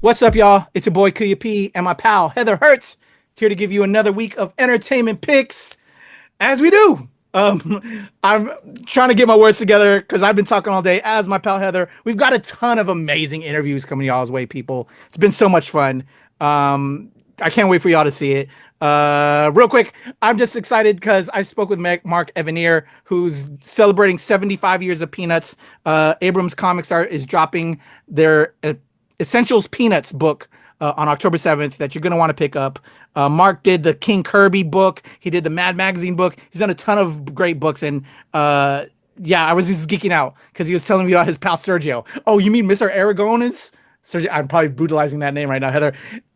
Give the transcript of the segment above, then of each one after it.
What's up, y'all? It's your boy KAYFABEYBABY and my pal Heather Hertz here to give you another week of entertainment picks, as we do. I'm trying to get my words together because I've been talking all day. As my pal Heather, we've got a ton of amazing interviews coming y'all's way, people. It's been so much fun. I can't wait for y'all to see it. Real quick, I'm just excited because I spoke with Mark Evanier, who's celebrating 75 years of Peanuts. Abrams Comics Art is dropping their Essentials Peanuts book on October 7th that you're going to want to pick up. Mark did the King Kirby book. He did the Mad Magazine book. He's done a ton of great books. And yeah, I was just geeking out because he was telling me about his pal Sergio. Oh, you mean Mr. Aragon is? Sergio, I'm probably brutalizing that name right now, Heather.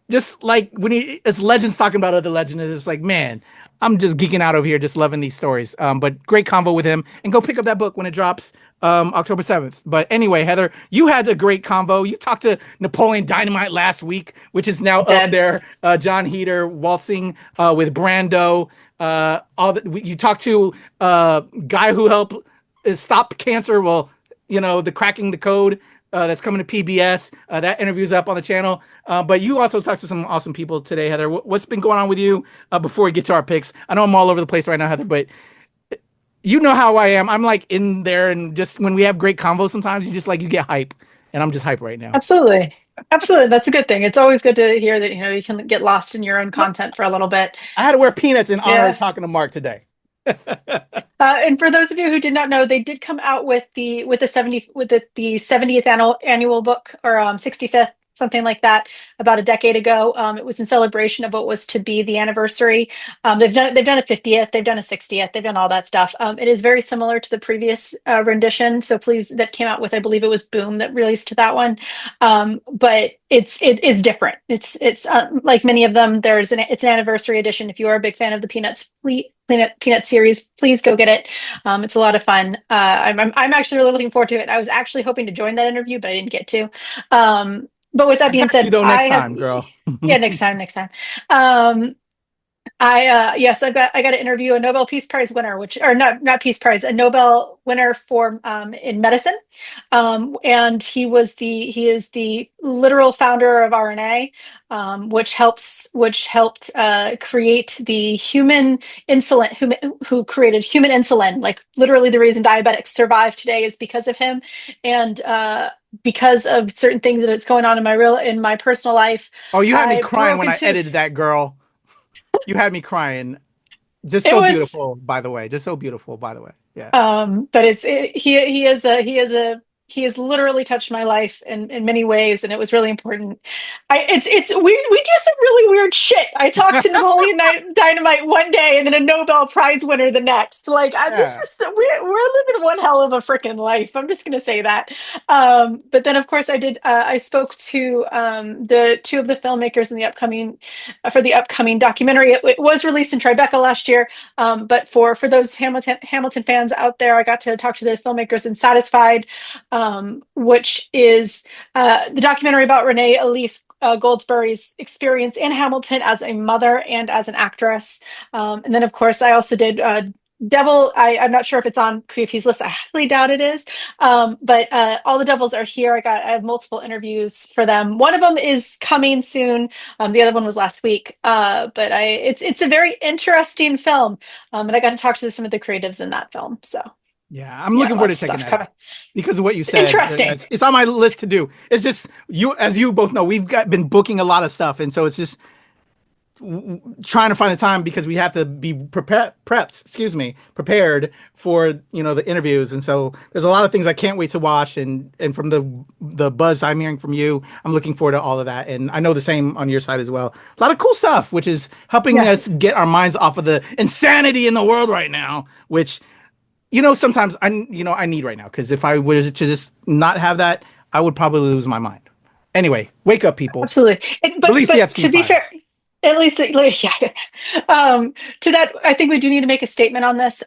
Just like when it's legends talking about other legends, it's like, man, I'm just geeking out over here, just loving these stories. But great convo with him, and go pick up that book when it drops October 7th. But anyway, Heather, you had a great convo. You talked to Napoleon Dynamite last week, which is now up there. John Heater waltzing with Brando. You talked to guy who helped stop cancer. Well, the cracking the code. That's coming to PBS. That interview's up on the channel. But you also talked to some awesome people today, Heather. What's been going on with you before we get to our picks? I know I'm all over the place right now, Heather, but you know how I am. I'm like in there, and just when we have great combos, sometimes you get hype, and I'm just hype right now. Absolutely. Absolutely. That's a good thing. It's always good to hear that, you can get lost in your own content for a little bit. I had to wear peanuts in honor of talking to Mark today. And for those of you who did not know, they did come out with the 70th annual book, or 65th, something like that, about a decade ago. It was in celebration of what was to be the anniversary. They've done a 50th, they've done a 60th, they've done all that stuff. It is very similar to the previous rendition. So please, that came out with, I believe it was Boom that released that one. But it is different. It's like many of them. It's an anniversary edition. If you are a big fan of the Peanut series, please go get it. It's a lot of fun. I'm actually really looking forward to it. I was actually hoping to join that interview, but I didn't get to. But with that being said, next time, girl. Yeah, next time. Yes, I got to interview a Nobel Peace Prize winner, or not Peace Prize, a Nobel winner for in medicine, and he is the literal founder of RNA, which helped create the human insulin, who created human insulin. Like literally, the reason diabetics survive today is because of him, and because of certain things that's going on in my personal life. Oh, you had me crying when I edited that, girl. You had me crying. Just so beautiful, by the way. Yeah. But he has literally touched my life in many ways, and it was really important. We do some really weird shit. I talked to Napoleon Dynamite one day, and then a Nobel Prize winner the next. Like we're living one hell of a freaking life. I'm just gonna say that. But then, of course, I spoke to the two of the filmmakers in the upcoming documentary. It was released in Tribeca last year, but for those Hamilton fans out there, I got to talk to the filmmakers in Satisfied. Which is the documentary about Renee Elise Goldsberry's experience in Hamilton as a mother and as an actress. And then, of course, I also did Devil. I'm not sure if it's on Creepy's list. I highly doubt it is. But all the Devils are here. I have multiple interviews for them. One of them is coming soon. The other one was last week. But it's a very interesting film. And I got to talk to some of the creatives in that film. So. Yeah, I'm looking forward to checking that out because of what you said. Interesting. It's on my list to do. It's just as you both know, we've been booking a lot of stuff, and so it's just trying to find the time because we have to be prepared for the interviews, and so there's a lot of things I can't wait to watch, and from the buzz I'm hearing from you, I'm looking forward to all of that, and I know the same on your side as well. A lot of cool stuff, which is helping us get our minds off of the insanity in the world right now, which. Sometimes I need right now, because if I was to just not have that, I would probably lose my mind. Anyway, wake up, people. Absolutely. But to be fair, at least, yeah. To that, I think we do need to make a statement on this.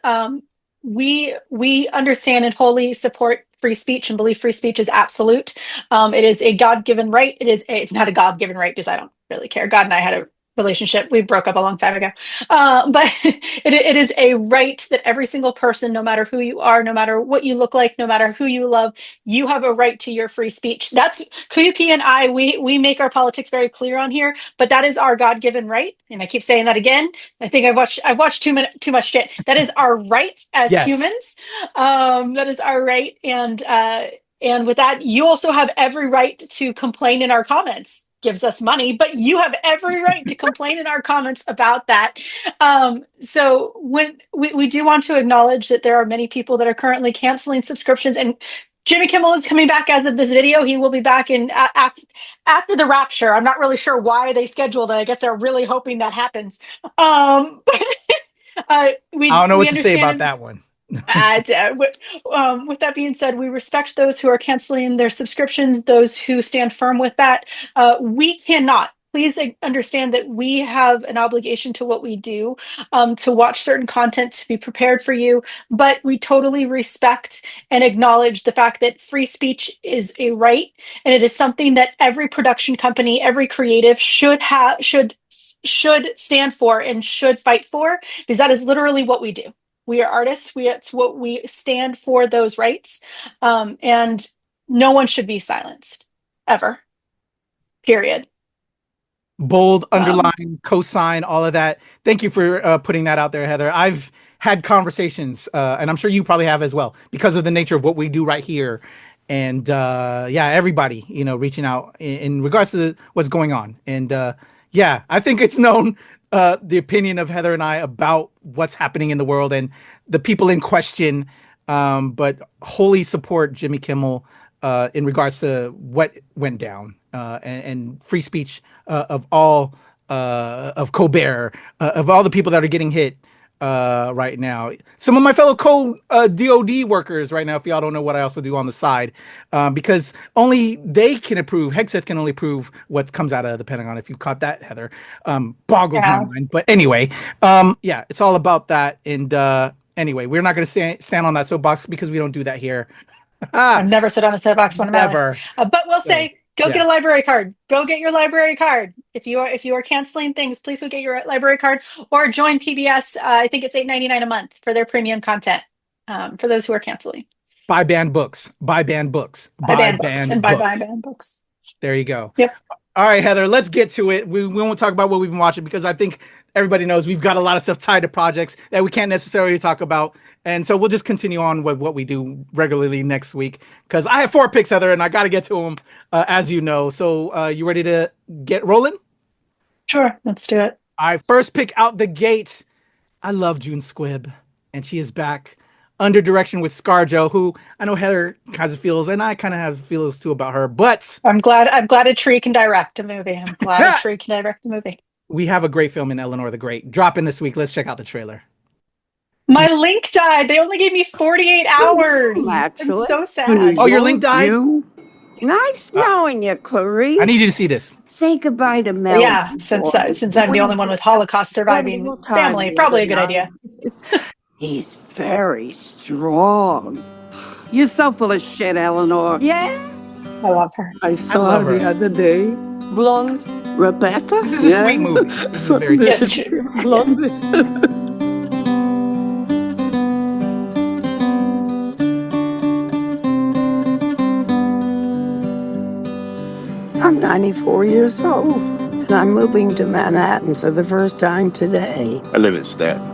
We understand and wholly support free speech and believe free speech is absolute. It is a God-given right. It is not a God-given right because I don't really care. God and I had a relationship. We broke up a long time ago. But it is a right that every single person, no matter who you are, no matter what you look like, no matter who you love, you have a right to your free speech. That's KUP and I, we make our politics very clear on here, but that is our God-given right. And I keep saying that again. I think I've watched too much shit. That is our right as Yes. humans. That is our right. And with that, you also have every right to complain in our comments. Gives us money, but you have every right to complain in our comments about that. So when we do want to acknowledge that there are many people that are currently canceling subscriptions, and Jimmy Kimmel is coming back as of this video. He will be back in after the rapture. I'm not really sure why they scheduled it. I guess they're really hoping that happens. But I don't know we what to say about understand. that one. With that being said, we respect those who are canceling their subscriptions, those who stand firm with that. We cannot. Please understand that we have an obligation to what we do, to watch certain content, to be prepared for you. But we totally respect and acknowledge the fact that free speech is a right, and it is something that every production company, every creative should stand for and should fight for, because that is literally what we do. We are artists. It's what we stand for, those rights. And no one should be silenced ever. Period. Bold, underline, cosign, all of that. Thank you for putting that out there, Heather. I've had conversations, and I'm sure you probably have as well, because of the nature of what we do right here. And yeah, everybody, reaching out in regards to what's going on. And yeah, I think it's known the opinion of Heather and I about what's happening in the world and the people in question. But wholly support Jimmy Kimmel in regards to what went down, and free speech of all of Colbert, of all the people that are getting hit right now. Some of my fellow DOD workers right now, if y'all don't know what I also do on the side, because only they can approve, Hegseth can only approve what comes out of the Pentagon. If you caught that, Heather, boggles my mind. But anyway, yeah, it's all about that. And anyway, we're not going to stand on that soapbox because we don't do that here. I've never sit on a soapbox one of my life. But we'll say, go get a library card. Go get your library card. If you are canceling things, please go get your library card or join PBS. I think it's $8.99 a month for their premium content. For those who are canceling. Buy banned books. Buy banned books. Buy banned books. There you go. Yep. All right, Heather, let's get to it. We won't talk about what we've been watching because I think everybody knows we've got a lot of stuff tied to projects that we can't necessarily talk about. And so we'll just continue on with what we do regularly next week, because I have 4 picks, Heather, and I got to get to them, as you know. So you ready to get rolling? Sure, let's do it. All right, first pick out the gate. I love June Squibb, and she is back under direction with ScarJo, who I know Heather kind of feels, and I kind of have feelings too about her. But I'm glad a tree can direct a movie. I'm glad a tree can direct a movie. We have a great film in Eleanor the Great dropping this week. Let's check out the trailer. My link died. They only gave me 48 hours. I'm so sad. Oh, your link died? Nice knowing you, Clarice. I need you to see this. Say goodbye to Mel. Yeah, since I'm the only one with Holocaust surviving family, probably a good idea. He's very strong. You're so full of shit, Eleanor. Yeah? I love her. I saw her the other day. Blonde. Rebecca? This is a sweet movie. This is very Yes, sweet. Blonde. I'm 94 years old, and I'm moving to Manhattan for the first time today. I live in Staten.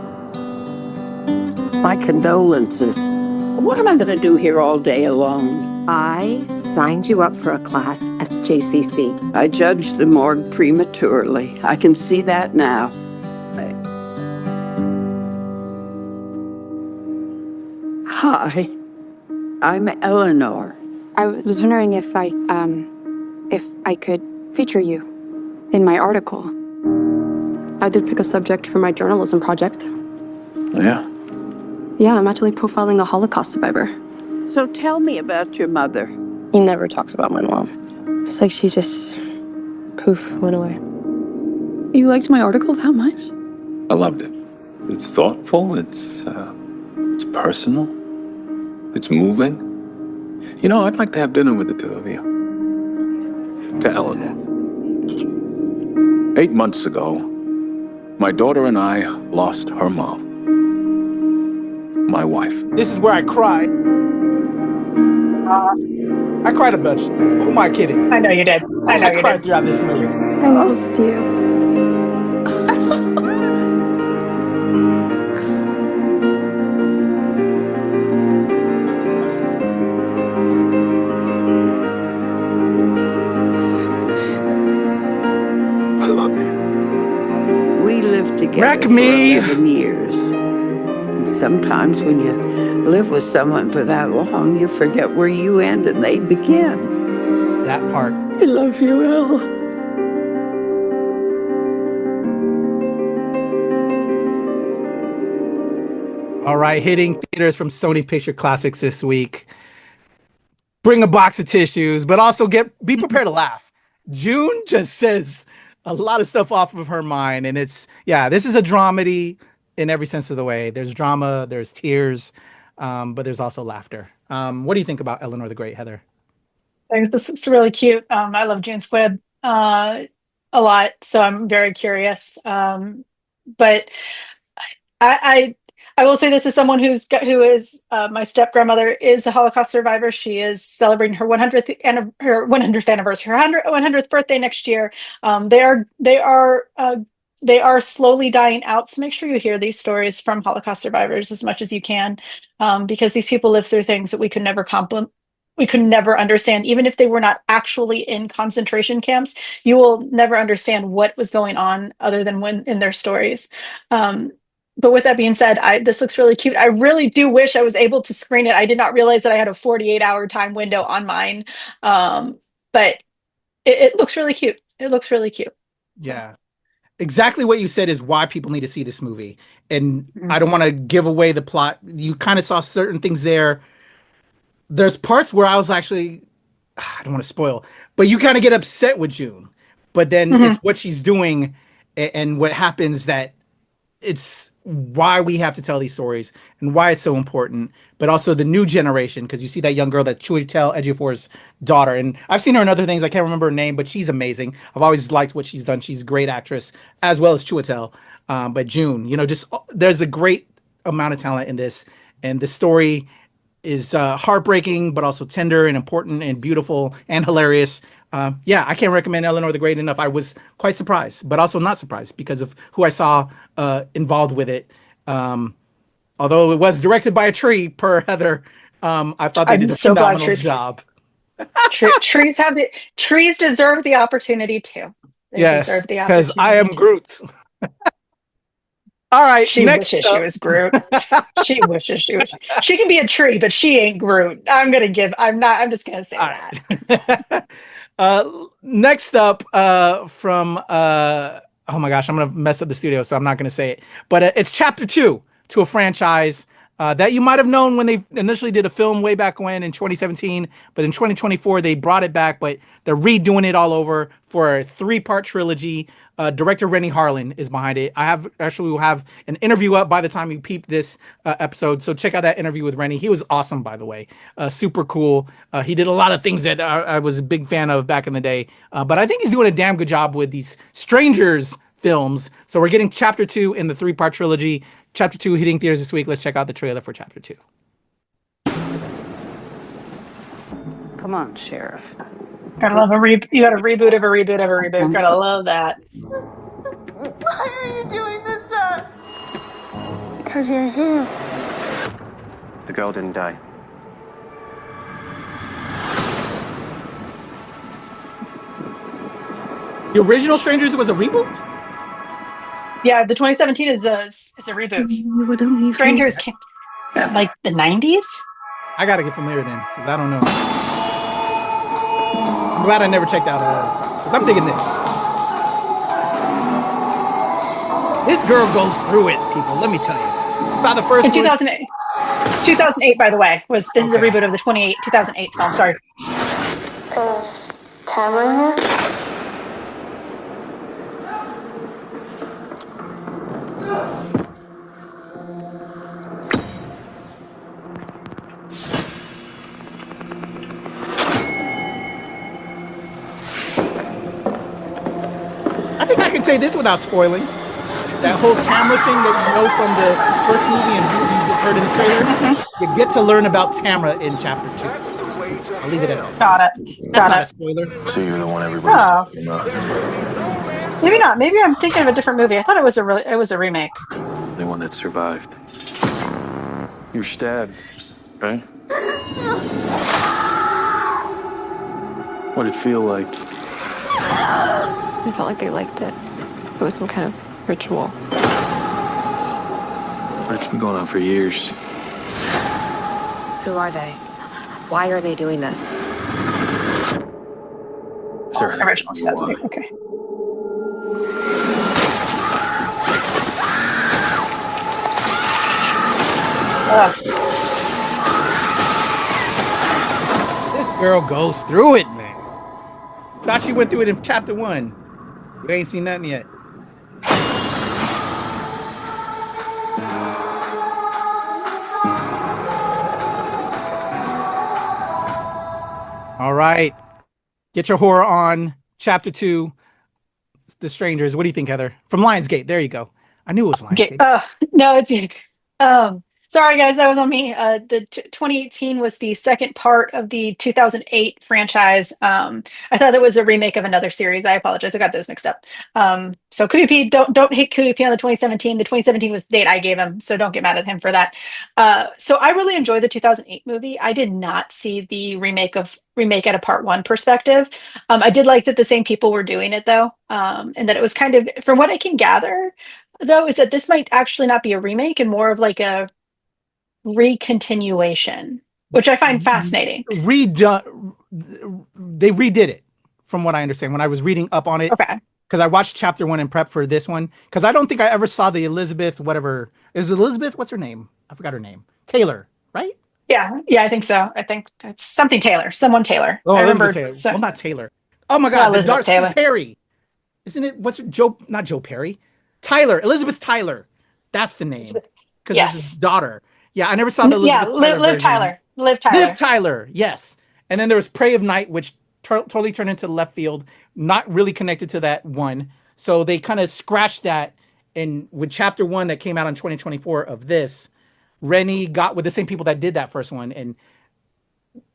My condolences. What am I going to do here all day alone? I signed you up for a class at JCC. I judged the morgue prematurely. I can see that now. Hi, I'm Eleanor. I was wondering if I could feature you in my article. I did pick a subject for my journalism project. Yeah? Yeah, I'm actually profiling a Holocaust survivor. So tell me about your mother. He never talks about my mom. It's like she just, poof, went away. You liked my article that much? I loved it. It's thoughtful, it's personal, it's moving. You know, I'd like to have dinner with the two of you. To Eleanor. 8 months ago, My daughter and I lost her mom, my wife. This is where I cried. I cried a bunch. Who am I kidding? I know you did. I know you cried did. throughout this movie. I missed you. We lived together Wreck for me. 11 years. And sometimes when you live with someone for that long, you forget where you end and they begin. That part. I love you, El. All right, hitting theaters from Sony Picture Classics this week. Bring a box of tissues, but also be prepared to laugh. June just says a lot of stuff off of her mind, and this is a dramedy in every sense of the way. There's drama, there's tears, but there's also laughter. What do you think about Eleanor the Great, Heather? I think this is really cute. I love June Squibb a lot, so I'm very curious. But I will say this as someone who is my step grandmother is a Holocaust survivor. She is celebrating her 100th anniversary, her 100th birthday next year. They are slowly dying out. So make sure you hear these stories from Holocaust survivors as much as you can, because these people live through things that we could never understand. Even if they were not actually in concentration camps, you will never understand what was going on other than when in their stories. But with that being said, this looks really cute. I really do wish I was able to screen it. I did not realize that I had a 48-hour time window on mine. But it looks really cute. It looks really cute. Yeah. Exactly what you said is why people need to see this movie. And I don't want to give away the plot. You kind of saw certain things there. There's parts where I was actually, I don't want to spoil, but you kind of get upset with June. But then it's what she's doing and what happens that it's why we have to tell these stories and why it's so important, but also the new generation, because you see that young girl, that Chiwetel Ejiofor's daughter, and I've seen her in other things. I can't remember her name, but she's amazing. I've always liked what she's done. She's a great actress, as well as Chiwetel. But June, there's a great amount of talent in this, and the story is heartbreaking, but also tender and important and beautiful and hilarious. I can't recommend Eleanor the Great enough. I was quite surprised, but also not surprised because of who I saw involved with it. Although it was directed by a tree, per Heather, I thought they did a phenomenal job. Trees deserve the opportunity too. Yes, because I am Groot. All right. She wishes she was Groot. She wishes she was. She can be a tree, but she ain't Groot. I'm just gonna say that. Next up, from oh my gosh, I'm gonna mess up the studio, so I'm not gonna say it. But it's Chapter 2 to a franchise that you might have known when they initially did a film way back when in 2017, but in 2024 they brought it back, but they're redoing it all over for a 3-part trilogy. Director Rennie Harlan is behind it. Will have an interview up by the time you peep this episode, so check out that interview with Rennie. He was awesome, by the way. Super cool. He did a lot of things that I was a big fan of back in the day, but I think he's doing a damn good job with these Strangers films. So we're getting Chapter 2 in the 3-part trilogy. Chapter 2 hitting theaters this week. Let's check out the trailer for Chapter 2. Come on, Sheriff. Gotta love you got a reboot of a reboot of a reboot. Gotta love that. Why are you doing this to us? Because you're here. The girl didn't die. The original Strangers was a reboot? Yeah, the 2017 is a reboot. You wouldn't leave Strangers came like the 90s. I gotta get familiar then, because I don't know. I'm glad I never checked out because I'm digging this. This girl goes through it, people. Let me tell you. It's not the first In 2008. 2008, by the way, this is the reboot of the 2008 film. Sorry. Is Tamara here? I think I can say this without spoiling. that whole Tamra thing that you know from the first movie and you heard in the trailer, you get to learn about Tamra in chapter 2. I'll leave it at that. Got it. That's Got not it. a spoiler. So you're the one everybody's talking about. Maybe not. Maybe I'm thinking of a different movie. I thought it was a remake. The one that survived. You were stabbed, right? What did it feel like? I felt like they liked it. It was some kind of ritual. But it's been going on for years. Who are they? Why are they doing this? Oh, it's original 2008. Okay. This girl goes through it, man. Thought she went through it in chapter 1. You ain't seen nothing yet. All right. Get your horror on. Chapter 2, The Strangers. What do you think, Heather? From Lionsgate. There you go. I knew it was Lionsgate. No, it's you. Sorry, guys, that was on me. The 2018 was the second part of the 2008 franchise. I thought it was a remake of another series. I apologize. I got those mixed up. So KUP, don't hate KUP on the 2017. The 2017 was the date I gave him, so don't get mad at him for that. So I really enjoyed the 2008 movie. I did not see the remake at a part 1 perspective. I did like that the same people were doing it though, and that it was kind of, from what I can gather, though, is that this might actually not be a remake and more of like a recontinuation, which I find fascinating. They redid it, from what I understand. When I was reading up on it, Okay. because I watched chapter 1 in prep for this one, because I don't think I ever saw the Elizabeth, whatever. Is Elizabeth? What's her name? I forgot her name. Taylor, right? Yeah, I think so. I think it's something Taylor. Someone Taylor. Oh, I remember. Elizabeth Taylor. Well, not Taylor. Oh my God, the Elizabeth daughter, Taylor. Perry. Isn't it? What's her, Joe? Not Joe Perry. Tyler. Elizabeth Tyler. That's the name. Because Yes. it's his daughter. Yeah, I never saw the Elizabeth Tyler. Liv version. Tyler. Liv Tyler, yes. And then there was Prey of Night, which totally turned into left field, not really connected to that one. So they kind of scratched that. And with chapter 1 that came out in 2024 of this, Rennie got with the same people that did that first one. And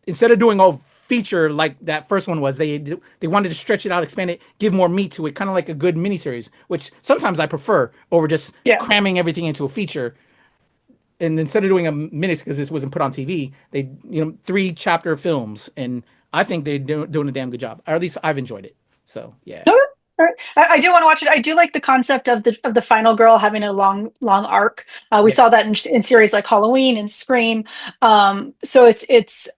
instead of doing a feature like that first one was, they wanted to stretch it out, expand it, give more meat to it, kind of like a good miniseries, which sometimes I prefer over just cramming everything into a feature. And instead of doing a minute, because this wasn't put on TV, they 3-chapter films, and I think they're doing a damn good job. Or at least I've enjoyed it. So yeah. No, I do want to watch it. I do like the concept of the final girl having a long arc. We saw that in series like Halloween and Scream. So it's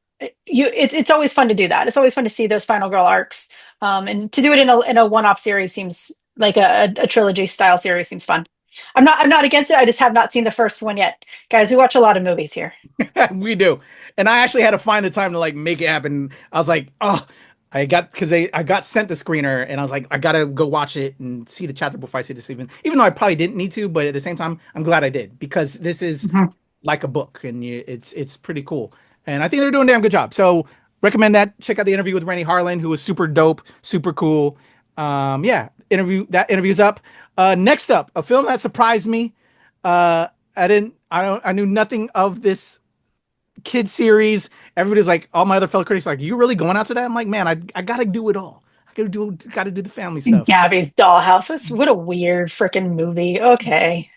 always fun to do that. It's always fun to see those final girl arcs. And to do it in a one-off series seems like a trilogy style series seems fun. I'm not against it. I just have not seen the first one yet. Guys, we watch a lot of movies here. We do. And I actually had to find the time to like make it happen. I was like, I got sent the screener and I was like, I gotta go watch it and see the chapter before I see this even though I probably didn't need to, but at the same time, I'm glad I did, because this is like a book and it's pretty cool. And I think they're doing a damn good job. So recommend that. Check out the interview with Rennie Harlan, who was super dope, super cool. Interview's up. Next up, a film that surprised me. I knew nothing of this kid series. Everybody's like, all my other fellow critics like, you really going out to that? I'm like, man, I gotta do it all. I gotta do the family stuff. Gabby's Dollhouse. What a weird freaking movie. Okay.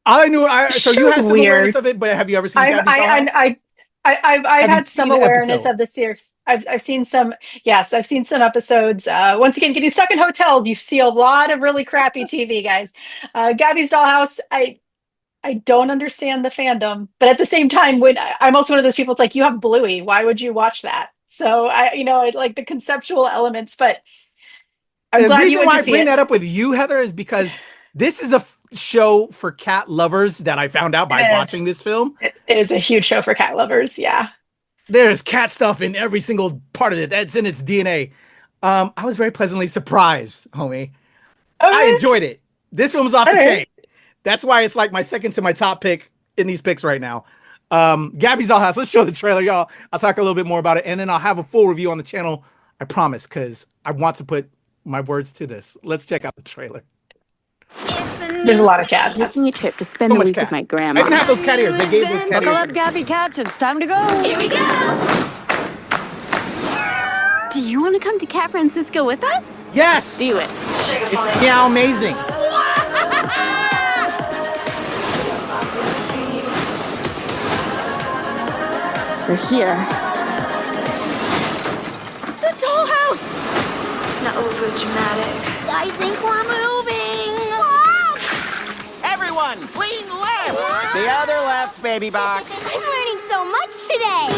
I knew. So you had some weird. Awareness of it, but have you ever seen Gabby's Dollhouse? I've had some awareness episode? of the series. I've seen some. Yes, I've seen some episodes. Once again, getting stuck in hotels, you see a lot of really crappy TV, guys. Gabby's Dollhouse. I don't understand the fandom, but at the same time, when I'm also one of those people, it's like, you have Bluey. Why would you watch that? So I like the conceptual elements, but the reason why I bring that up with you, Heather, is because this is a show for cat lovers that I found out by watching this film. It is a huge show for cat lovers. Yeah. There's cat stuff in every single part of it. That's in its DNA. I was very pleasantly surprised, homie. Okay. I enjoyed it. This film was off the chain. That's why it's like my second to my top pick in these picks right now. Gabby's Dollhouse. Let's show the trailer, y'all. I'll talk a little bit more about it, and then I'll have a full review on the channel. I promise, because I want to put my words to this. Let's check out the trailer. It's There's a lot of cats. Taking a trip to spend So the much week cat. with my I grandma. can have those cat ears. They gave those cat Buckle ears. up, Gabby cats. It's time to go. Here we go. Do you want to come to Cat Francisco with us? Yes. Do it. It's meow amazing. We're here. The dollhouse. Not over dramatic. I think we're moving. Everyone, clean left. The other left, baby box. I'm learning so much today.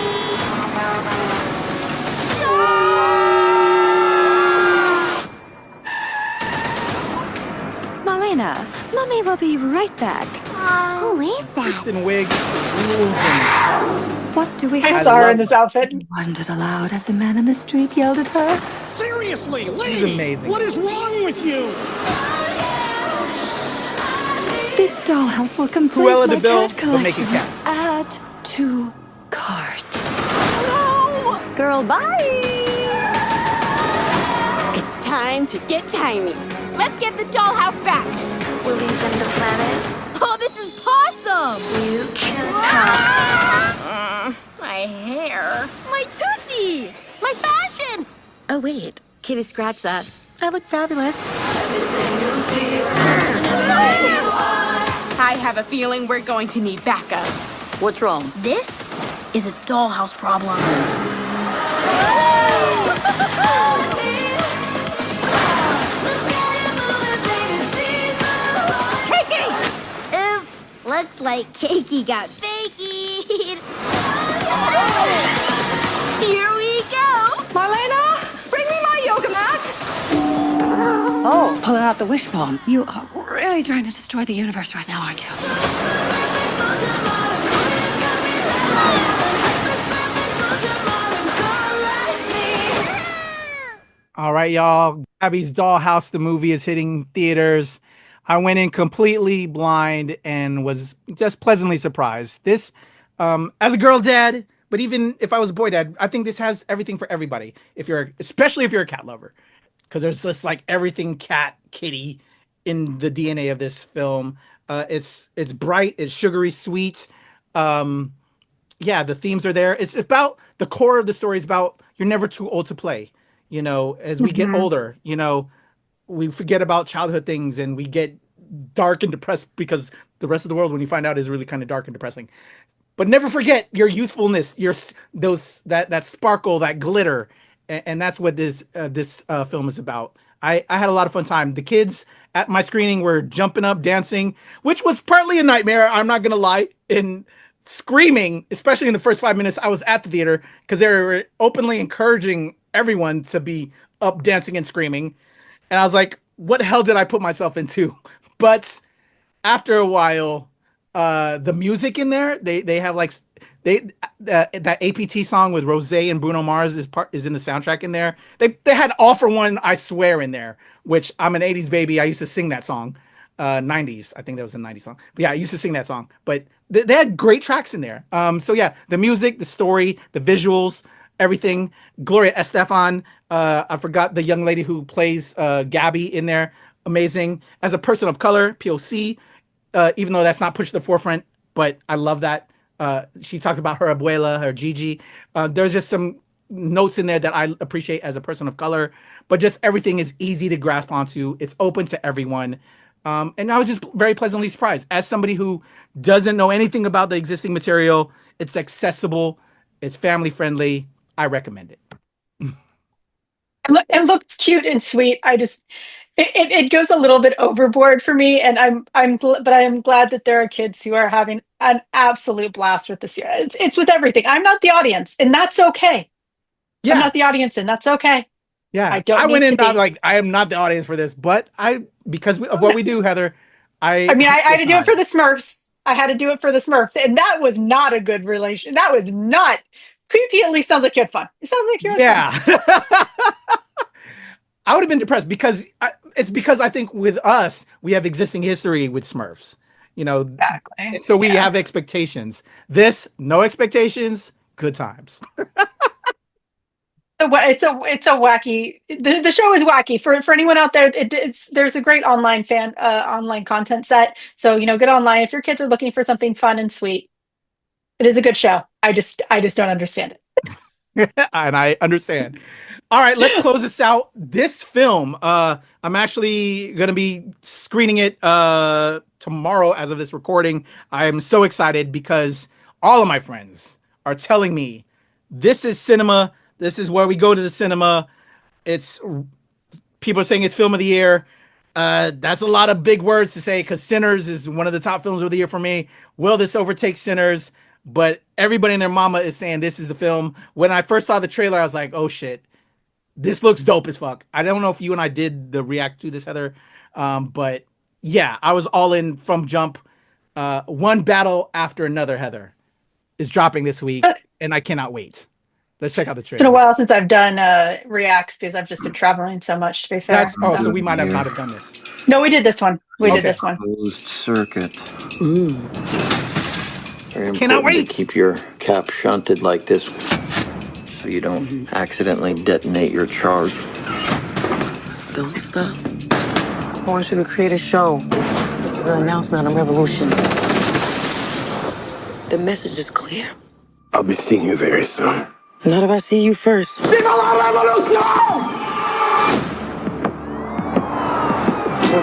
Marlena, Mommy will be right back. Who is that? Kristen Wiig. What do we I have? saw her in this outfit. Wondered aloud as a man in the street yelled at her. Seriously, She's lady. amazing. What is wrong with you? This dollhouse will complete Cruella my de Vil, cat but make it collection. cat. Add to cart. No! Girl, bye! It's time to get tiny. Let's get the dollhouse back. We're leaving the planet. Oh, this is awesome! You can come. My hair. My tushy! My fashion! Oh, wait. Kitty, scratch that. I look fabulous. I have a feeling we're going to need backup. What's wrong? This is a dollhouse problem. Oops! Looks like Cakey got fakeyed. Here we go! Marlena, bring me my yoga mat. Oh, pulling out the wishbone. You are really trying to destroy the universe right now, aren't you? All right, y'all. Gabby's Dollhouse, the movie, is hitting theaters. I went in completely blind and was just pleasantly surprised. This, as a girl dad, but even if I was a boy dad, I think this has everything for everybody. Especially if you're a cat lover, because there's just like everything cat, kitty in the DNA of this film. It's bright, it's sugary, sweet. Yeah, the themes are there. It's about the core of the story is about you're never too old to play. You know, as we get older, you know, we forget about childhood things and we get dark and depressed because the rest of the world, when you find out, is really kind of dark and depressing. But never forget your youthfulness, that sparkle, that glitter, and that's what this film is about. I had a lot of fun time. The kids at my screening were jumping up, dancing, which was partly a nightmare. I'm not gonna lie, in screaming, especially in the first 5 minutes I was at the theater, because they were openly encouraging everyone to be up dancing and screaming. And I was like, what hell did I put myself into? But after a while, the music in there, they have like that APT song with Rose and Bruno Mars is in the soundtrack in there. They had All For One, I Swear in there, which I'm an 80s baby. I used to sing that song. 90s, I think that was a 90s song. But yeah, I used to sing that song. But they had great tracks in there. So yeah, the music, the story, the visuals, everything. Gloria Estefan, I forgot the young lady who plays Gabby in there. Amazing. As a person of color, POC, even though that's not pushed to the forefront, but I love that. She talks about her abuela, her Gigi. There's just some notes in there that I appreciate as a person of color, but just everything is easy to grasp onto. It's open to everyone. And I was just very pleasantly surprised. As somebody who doesn't know anything about the existing material, it's accessible, it's family friendly. I recommend it. It looks cute and sweet. It goes a little bit overboard for me, and but I am glad that there are kids who are having an absolute blast with this year. It's with everything. I'm not the audience, and that's okay. Yeah. I'm not the audience, and that's okay. Yeah, I went need in to be. not like I am not the audience for this, but because of what we do, Heather. I had to do it for the Smurfs. I had to do it for the Smurfs, and that was not a good relation. That was not creepy. At least sounds like you had fun. It sounds like you had fun. I would have been depressed because I think with us we have existing history with Smurfs, you know. Exactly. And so we have expectations. This, no expectations, good times. It's a wacky. The show is wacky for anyone out there. There's a great online content set. So get online if your kids are looking for something fun and sweet. It is a good show. I just don't understand it. And I understand. All right, let's close this out. This film, I'm actually going to be screening it tomorrow as of this recording. I am so excited because all of my friends are telling me this is cinema. This is where we go to the cinema. People are saying it's film of the year. That's a lot of big words to say because Sinners is one of the top films of the year for me. Will this overtake Sinners? But everybody and their mama is saying this is the film. When I first saw the trailer, I was like, oh shit, this looks dope as fuck. I don't know if you and I did the react to this, Heather. But yeah, I was all in from jump. One battle after another, Heather, is dropping this week, and I cannot wait. Let's check out the trailer. It's been a while since I've done reacts because I've just been traveling so much, to be fair. So we might not have done this. No, we did this one. We did this one. Closed circuit. Ooh. Very Cannot important wait. to keep your cap shunted like this so you don't accidentally detonate your charge. Don't stop. I want you to create a show. This is an announcement, a revolution. The message is clear. I'll be seeing you very soon. Not if I see you first. For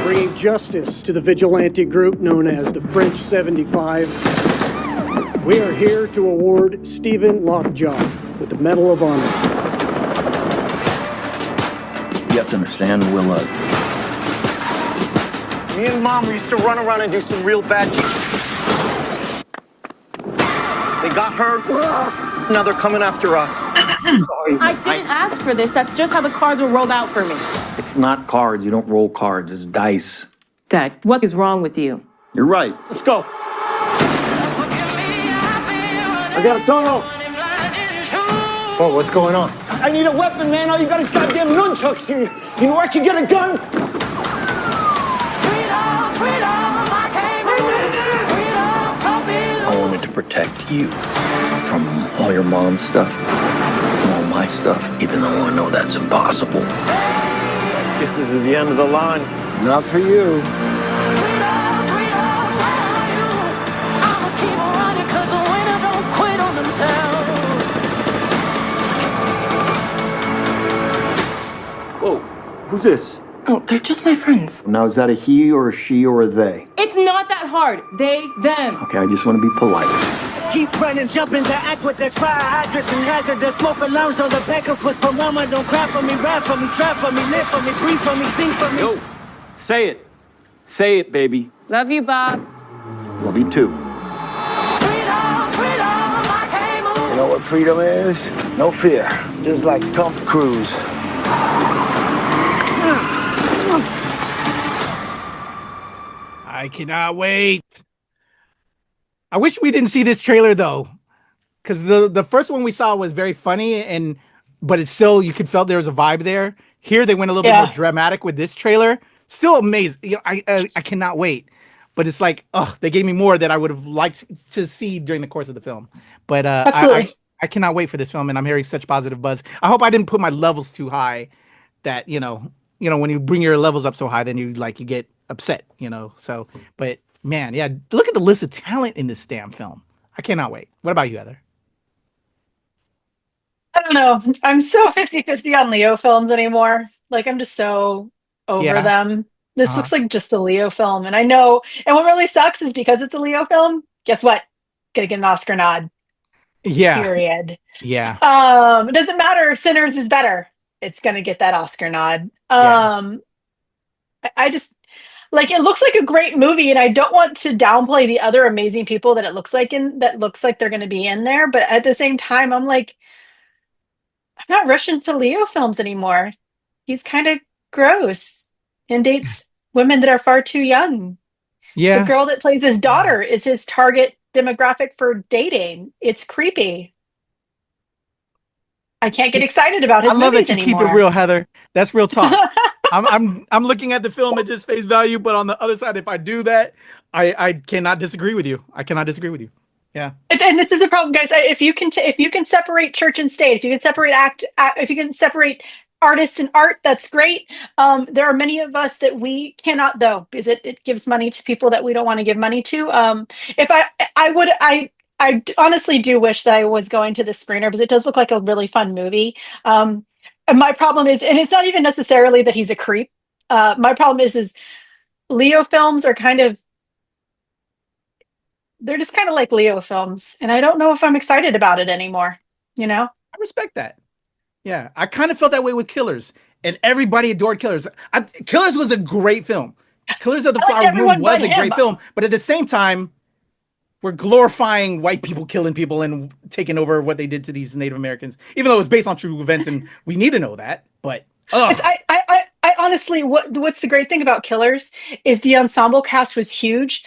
bringing justice to the vigilante group known as the French 75, we are here to award Stephen Lockjaw with the Medal of Honor. You have to understand, Willa. Me and Mom used to run around and do some real bad shit. They got her. Now they're coming after us. I didn't ask for this. That's just how the cards were rolled out for me. It's not cards. You don't roll cards. It's dice. Dad, what is wrong with you? You're right. Let's go. I got a tunnel. Oh, what's going on? I need a weapon, man. All you got is goddamn nunchucks here. You know where I can get a gun? I wanted to protect you from all your mom's stuff and all my stuff, even though I know that's impossible. This is the end of the line. Not for you. Whoa, who's this? Oh, they're just my friends. Now, is that a he or a she or a they? It's not that hard. They, them. Okay, I just want to be polite. Keep running, jumping the aqueducts, fire hydrants and hazardous smoke alarms on the back of us. But mama, don't cry for me, rap for me, try for me, live for me, breathe for me, sing for me. Yo, say it. Say it, baby. Love you, Bob. Love you too. You know what freedom is? No fear. Just like Tom Cruise. I cannot wait. I wish we didn't see this trailer though, because the first one we saw was very funny but it's still, you could felt there was a vibe there. Here they went a little bit more dramatic with this trailer. Still amazing. You know, I cannot wait. But it's like, they gave me more that I would have liked to see during the course of the film. But I cannot wait for this film, and I'm hearing such positive buzz. I hope I didn't put my levels too high. That when you bring your levels up so high, then you get upset. So, but man, yeah, look at the list of talent in this damn film. I cannot wait. What about you, Heather? I don't know. I'm so 50-50 on Leo films anymore. Like, I'm just so over them. This looks like just a Leo film. And I know, and what really sucks is because it's a Leo film, guess what? Gonna get an Oscar nod. Yeah. Period. Yeah. It doesn't matter if Sinners is better. It's gonna get that Oscar nod. I just, like, it looks like a great movie, and I don't want to downplay the other amazing people that it looks like they're gonna be in there. But at the same time, I'm like, I'm not rushing to Leo films anymore. He's kind of gross and dates women that are far too young. Yeah. The girl that plays his daughter is his target demographic for dating. It's creepy. I can't get excited about his movies anymore. Keep it real, Heather. That's real talk. I'm looking at the film at just face value, but on the other side, if I do that, I cannot disagree with you. I cannot disagree with you. Yeah. And this is the problem, guys. If you can separate church and state, if you can separate if you can separate artists and art, that's great. There are many of us that we cannot, though, because it gives money to people that we don't want to give money to. If I honestly do wish that I was going to the screener, because it does look like a really fun movie. And my problem is, and it's not even necessarily that he's a creep. My problem is Leo films are they're just kind of like Leo films, and I don't know if I'm excited about it anymore. I respect that. Yeah, I kind of felt that way with Killers, and everybody adored Killers. Killers was a great film. Killers of the Flower Moon was a great film, but at the same time, we're glorifying white people killing people and taking over what they did to these Native Americans, even though it was based on true events, and we need to know that. But I honestly, what's the great thing about Killers is the ensemble cast was huge.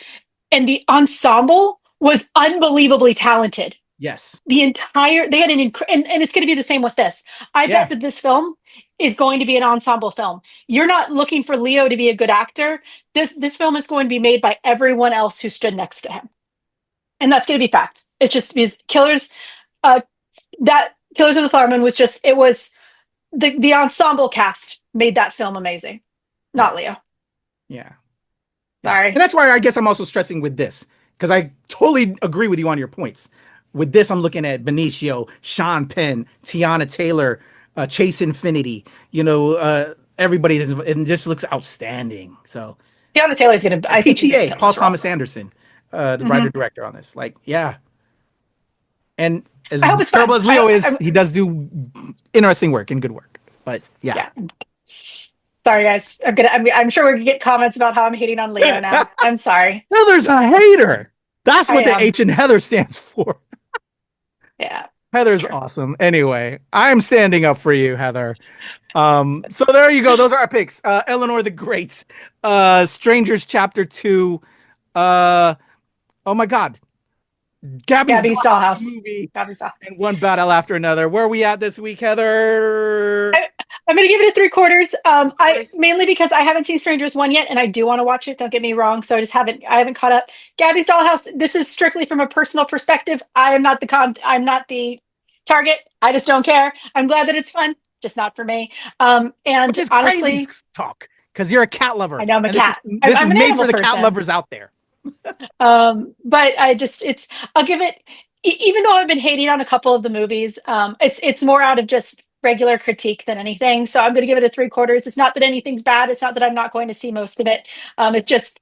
And the ensemble was unbelievably talented. Yes. They had and it's going to be the same with this. I bet that this film is going to be an ensemble film. You're not looking for Leo to be a good actor. This film is going to be made by everyone else who stood next to him. And that's going to be fact. It just because Killers of the Flower Moon was the ensemble cast made that film amazing. Not Leo. Yeah. Sorry. And that's why I guess I'm also stressing with this, because I totally agree with you on your points. With this, I'm looking at Benicio, Sean Penn, Tiana Taylor, Chase Infinity. Everybody it just looks outstanding. So Tiana Taylor's gonna. I think PTA, Paul Thomas Anderson, the writer director on this. And as terrible as Leo is, he does do interesting work and good work. But yeah. Sorry, guys. I'm sure we're gonna get comments about how I'm hating on Leo now. I'm sorry. Heather's a hater. That's what the H in Heather stands for. Yeah. Heather's awesome. Anyway, I'm standing up for you, Heather. So there you go. Those are our picks. Eleanor the Great, Strangers Chapter 2. Oh my God. Gabby's Dollhouse movie. And one battle after another. Where are we at this week, Heather? I'm going to give it a 3/4. Mainly because I haven't seen Strangers 1 yet, and I do want to watch it. Don't get me wrong. So I haven't caught up. Gabby's Dollhouse. This is strictly from a personal perspective. I'm not the target. I just don't care. I'm glad that it's fun, just not for me. And which is honestly, crazy talk, because you're a cat lover. I know I'm a cat. This is I'm made for the person. cat lovers out there. But I'll give it. Even though I've been hating on a couple of the movies, it's more out of just regular critique than anything. So I'm going to give it a 3/4. It's not that anything's bad. It's not that I'm not going to see most of it. It's just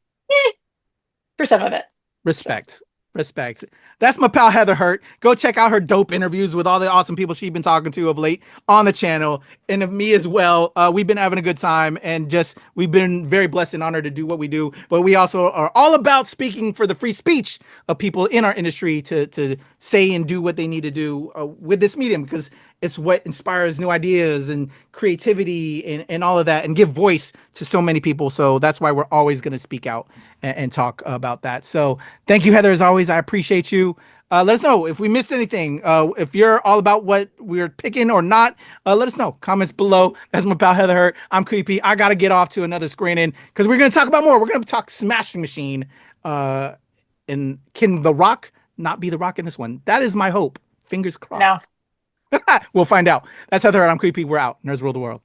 for some of it. Respect. That's my pal Heather Hurt. Go check out her dope interviews with all the awesome people she's been talking to of late on the channel, and of me as well. We've been having a good time, and we've been very blessed and honored to do what we do. But we also are all about speaking for the free speech of people in our industry to say and do what they need to do with this medium, because it's what inspires new ideas and creativity and all of that, and give voice to so many people. So that's why we're always going to speak out and talk about that. So thank you, Heather, as always. I appreciate you. Let us know if we missed anything. If you're all about what we're picking or not, let us know. Comments below. That's my pal Heather Hurt. I'm Creepy. I got to get off to another screening because we're going to talk about more. We're going to talk Smashing Machine. And can The Rock not be The Rock in this one? That is my hope. Fingers crossed. No. We'll find out. That's Heather Hurt. I'm Creepy. We're out. Nerds rule the world.